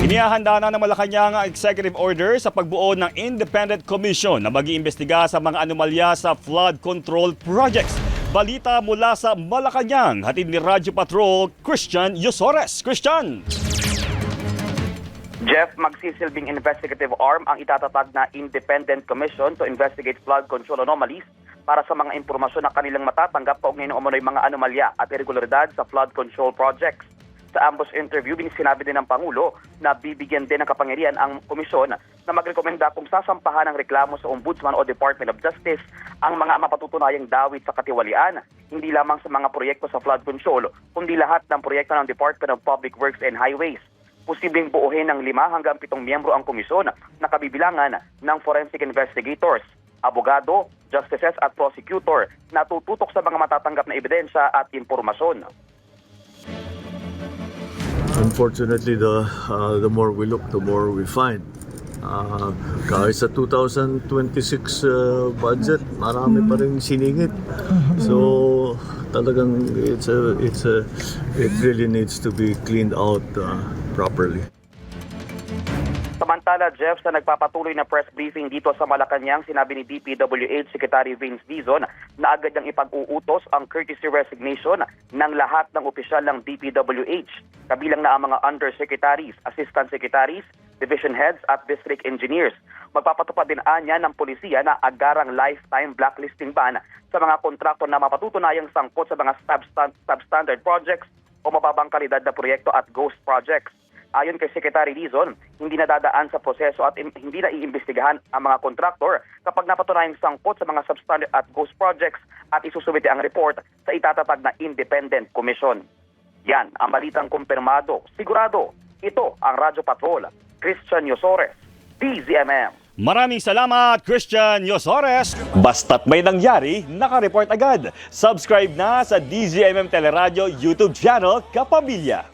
Inihahanda na ng Malacanang ang executive order sa pagbuo ng Independent Commission na mag-iimbestiga sa mga anomalya sa flood control projects. Balita mula sa Malacanang, hatid ni Radyo Patrol, Christian Yosores. Christian! Jeff, magsisilbing investigative arm ang itatatag na Independent Commission to investigate flood control anomalies para sa mga impormasyon na kanilang matatanggap kaugnay ng umano'y mga anomalya at irregularidad sa flood control projects. Sa ambos interview, sinabi din ng Pangulo na bibigyan din ng kapangyarihan ang komisyon na magrekomenda kung sasampahan ng reklamo sa Ombudsman o Department of Justice ang mga mapatutunayang dawit sa katiwalian, hindi lamang sa mga proyekto sa flood control, kundi lahat ng proyekto ng Department of Public Works and Highways. Posibleng buuhin ng 5 hanggang 7 miyembro ang komisyon na kabibilangan ng forensic investigators, abogado, justices at prosecutor na tututok sa mga matatanggap na ebidensya at impormasyon. Unfortunately, the more we look, the more we find. Kahit sa 2026 budget, marami pa rin siningit. So talagang it really needs to be cleaned out properly. Samantala, Jeff, sa nagpapatuloy na press briefing dito sa Malacanang, sinabi ni DPWH Secretary Vince Dizon na agad niyang ipag-uutos ang courtesy resignation ng lahat ng opisyal ng DPWH, kabilang na ang mga undersecretaries, assistant secretaries, division heads at district engineers. Magpapatupad din anya ng polisiya na agarang lifetime blacklisting ban sa mga kontraktor na mapatutunayang sangkot sa mga substandard projects o mababang kalidad na proyekto at ghost projects. Ayon kay Secretary Dizon, hindi nadadaan sa proseso at hindi na iimbestigahan ang mga kontraktor kapag napatunayang sangkot sa mga substandard at ghost projects at isusumite ang report sa itatatag na Independent Commission. Yan ang balitang kumpirmado. Sigurado, ito ang Radyo Patrol. Christian Yosores, DZMM. Maraming salamat, Christian Yosores. Basta't may nangyari, naka-report agad. Subscribe na sa DZMM Teleradyo YouTube channel, Kapamilya.